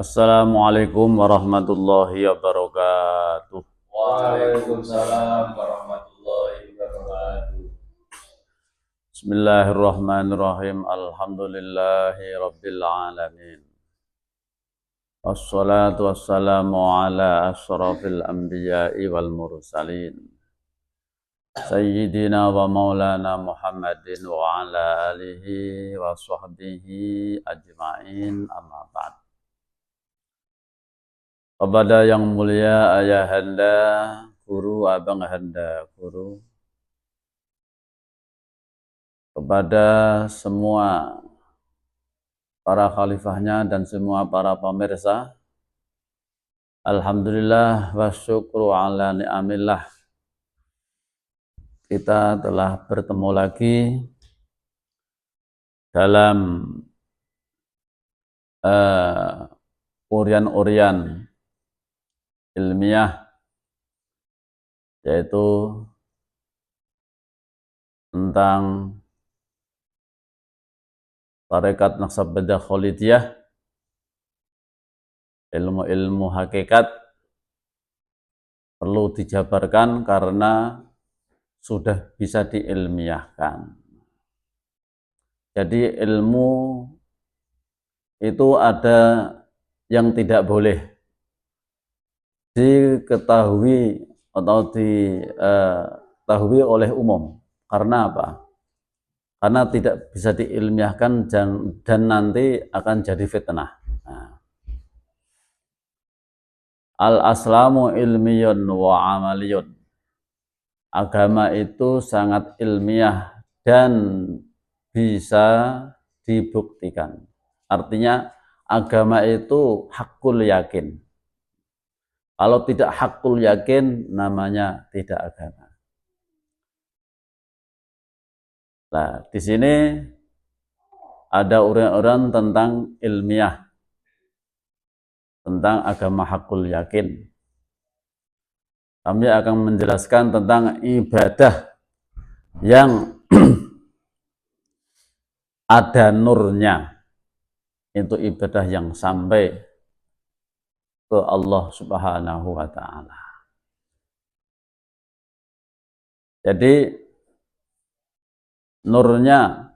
Assalamualaikum warahmatullahi wabarakatuh. Waalaikumsalam warahmatullahi wabarakatuh. Bismillahirrahmanirrahim. Alhamdulillahi rabbil alamin. Wassalatu wassalamu ala asyrafil anbiya'i wal mursalin. Sayyidina wa maulana Muhammadin wa ala alihi wa sahbihi ajma'in, amma ba'd. Kepada yang mulia ayahanda, guru, abang handa, guru, kepada semua para khalifahnya dan semua para pemirsa, alhamdulillah wa syukru ala ni'amillah, kita telah bertemu lagi dalam urian-urian ilmiah, yaitu tentang tarekat Naqsabandiyah Khalidiyah, ilmu-ilmu hakikat perlu dijabarkan karena sudah bisa diilmiahkan. Jadi ilmu itu ada yang tidak boleh diketahui atau diketahui oleh umum. Karena apa? Karena tidak bisa diilmiahkan dan nanti akan jadi fitnah. Nah. Al-aslamu ilmiyun wa amaliyun. Agama itu sangat ilmiah dan bisa dibuktikan. Artinya agama itu hakul yakin. Kalau tidak hakul yakin, namanya tidak agama. Nah, di sini ada uraian-uraian tentang ilmiah, tentang agama hakul yakin. Kami akan menjelaskan tentang ibadah yang ada nurnya. Itu ibadah yang sampai ke Allah Subhanahu wa ta'ala. Jadi nurnya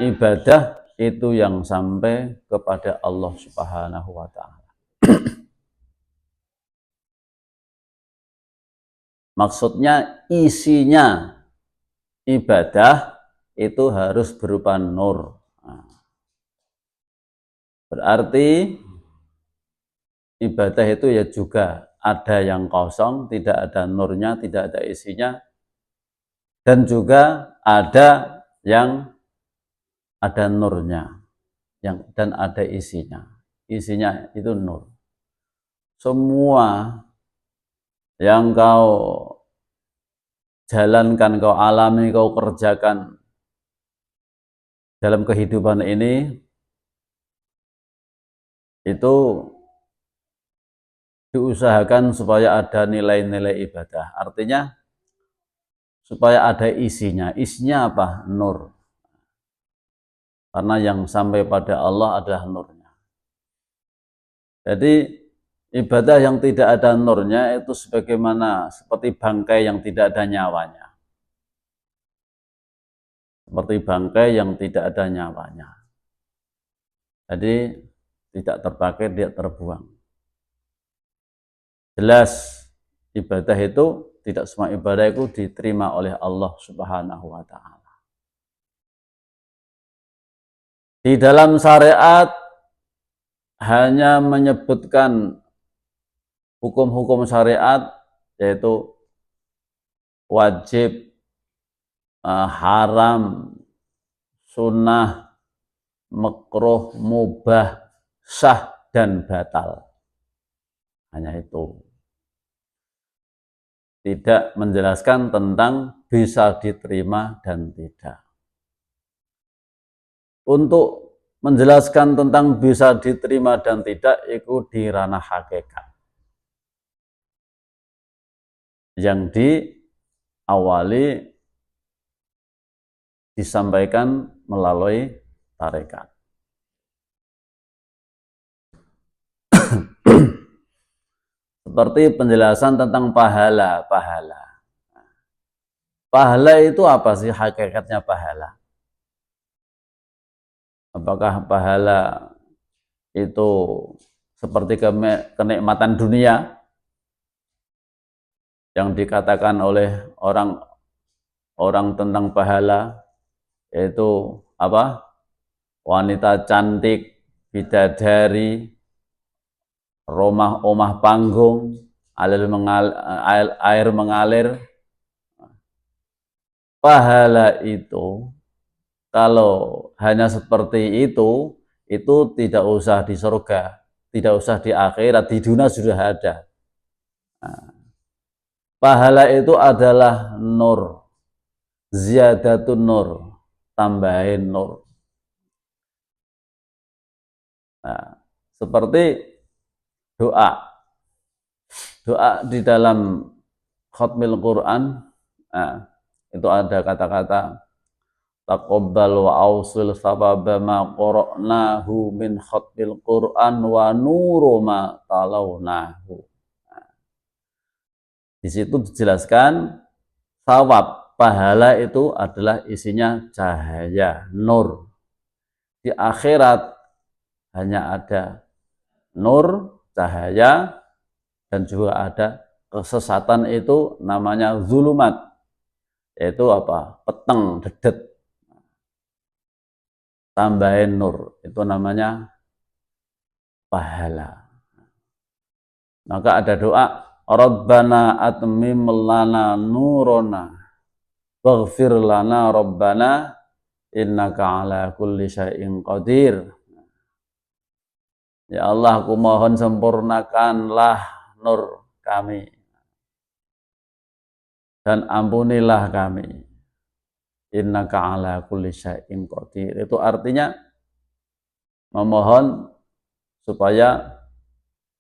ibadah itu yang sampai kepada Allah Subhanahu wa ta'ala. Maksudnya isinya ibadah itu harus berupa nur. Berarti ibadah itu ya juga ada yang kosong, tidak ada nurnya, tidak ada isinya, dan juga ada yang ada nurnya, dan ada isinya. Isinya itu nur. Semua yang kau jalankan, kau alami, kau kerjakan dalam kehidupan ini, itu diusahakan supaya ada nilai-nilai ibadah. Artinya supaya ada isinya. Isinya apa? Nur. Karena yang sampai pada Allah adalah nurnya. Jadi ibadah yang tidak ada nurnya itu sebagaimana seperti bangkai yang tidak ada nyawanya. Seperti bangkai yang tidak ada nyawanya. Jadi tidak terpakai, dia terbuang. Jelas ibadah itu, tidak semua ibadah itu diterima oleh Allah Subhanahu wa ta'ala. Di dalam syariat hanya menyebutkan hukum-hukum syariat, yaitu wajib, haram, sunnah, makruh, mubah, sah, dan batal. Hanya itu. Tidak menjelaskan tentang bisa diterima dan tidak. Untuk menjelaskan tentang bisa diterima dan tidak, itu di ranah hakikat. Yang diawali disampaikan melalui tarekat. Seperti penjelasan tentang pahala. Pahala itu apa sih hakikatnya pahala? Apakah pahala itu seperti kenikmatan dunia yang dikatakan oleh orang tentang pahala, yaitu apa? Wanita cantik, bidadari, omah panggung, air mengalir. Pahala itu kalau hanya seperti itu tidak usah di surga, tidak usah di akhirat, di dunia sudah ada. Nah, pahala itu adalah nur, ziyadatun nur, tambahin nur. Nah, seperti doa di dalam khatmil Quran, nah, itu ada kata-kata taqabbal wa ausil sababa ma qara'nahu min khatmil Quran wa nuru ma talawnahu. Nah, di situ dijelaskan sawab pahala itu adalah isinya cahaya, nur. Di akhirat hanya ada nur, cahaya, dan juga ada kesesatan, itu namanya zulumat, yaitu apa? Peteng, dedet. Tambahin nur, itu namanya pahala. Maka ada doa, Rabbana atmim lana nurona waghfir lana Rabbana innaka ala kulli syai'in qadir. Ya Allah, aku mohon sempurnakanlah nur kami dan ampunilah kami. Innaka ala kulli syai'in qadir. Itu artinya memohon supaya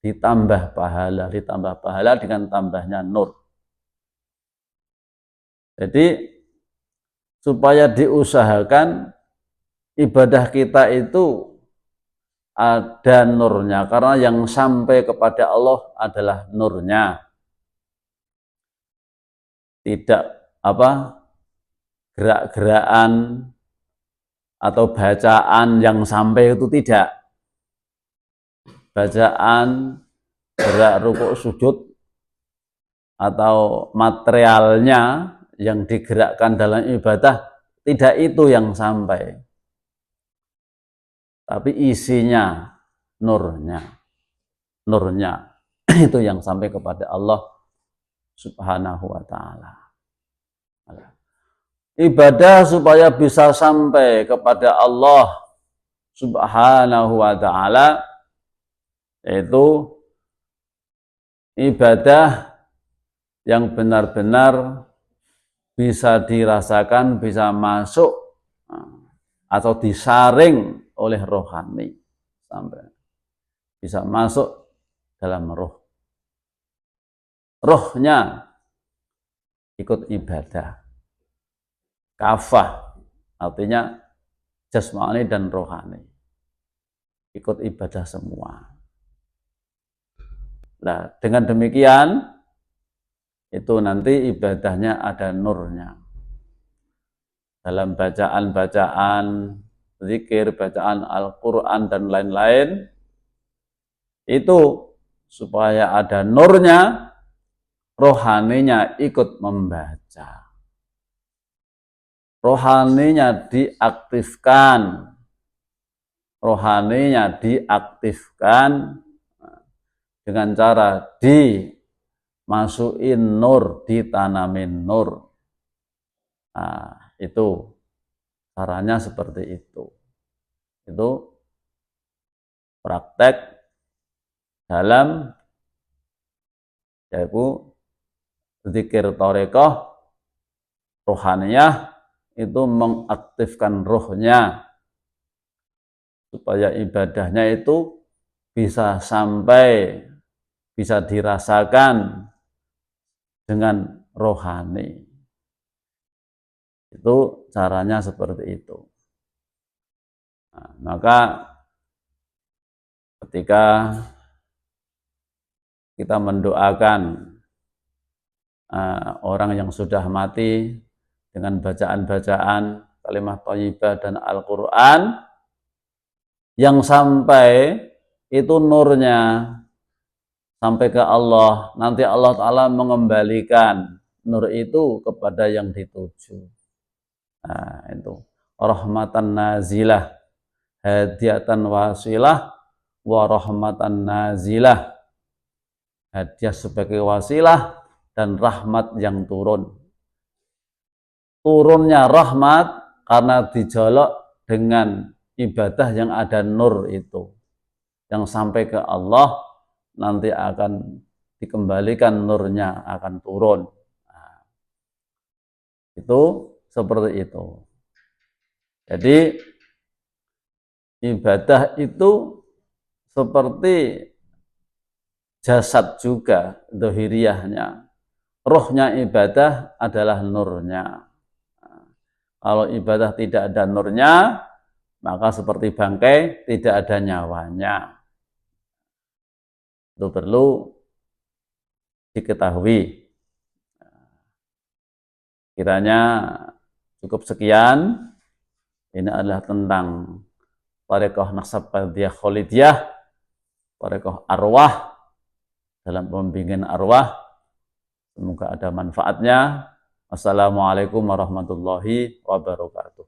ditambah pahala dengan tambahnya nur. Jadi supaya diusahakan ibadah kita itu ada nurnya, karena yang sampai kepada Allah adalah nurnya. Tidak gerak-gerakan atau bacaan yang sampai itu tidak. Bacaan, gerak rukuk sujud atau materialnya yang digerakkan dalam ibadah, tidak itu yang sampai, tapi isinya, nurnya itu yang sampai kepada Allah Subhanahu wa ta'ala. Ibadah supaya bisa sampai kepada Allah Subhanahu wa ta'ala, yaitu ibadah yang benar-benar bisa dirasakan, bisa masuk atau disaring oleh rohani, sampai bisa masuk dalam roh. Rohnya ikut ibadah. Kafah artinya jasmani dan rohani ikut ibadah semua. Nah, dengan demikian itu nanti ibadahnya ada nurnya. Dalam bacaan-bacaan zikir, bacaan Al-Quran dan lain-lain, itu supaya ada nurnya, rohaninya ikut membaca. Rohaninya diaktifkan. Dengan cara dimasukin nur, ditanamin nur. Nah, itu caranya seperti itu. Itu praktek dalam yaitu zikir thariqah rohaniyah, itu mengaktifkan rohnya supaya ibadahnya itu bisa sampai, bisa dirasakan dengan rohani. Itu caranya seperti itu. Nah, maka ketika kita mendoakan orang yang sudah mati dengan bacaan-bacaan kalimat thayyibah dan Al-Quran yang sampai itu nurnya sampai ke Allah. Nanti Allah Ta'ala mengembalikan nur itu kepada yang dituju. Nah, itu rahmatan nazilah, hadiatan wasilah, wa rahmatan nazilah, hadiah sebagai wasilah dan rahmat yang turun. Turunnya rahmat karena dijolok dengan ibadah yang ada nur itu, yang sampai ke Allah nanti akan dikembalikan, nurnya akan turun. Nah, itu seperti itu. Jadi ibadah itu seperti jasad juga dohiriyahnya. Rohnya ibadah adalah nurnya. Nah, kalau ibadah tidak ada nurnya, maka seperti bangkai tidak ada nyawanya. Itu perlu diketahui. Kiranya cukup sekian. Ini adalah tentang Thariqah Naqsabandiyah Khalidiyah, Thariqah arwah, dalam pembimbingan arwah. Semoga ada manfaatnya. Wassalamualaikum warahmatullahi wabarakatuh.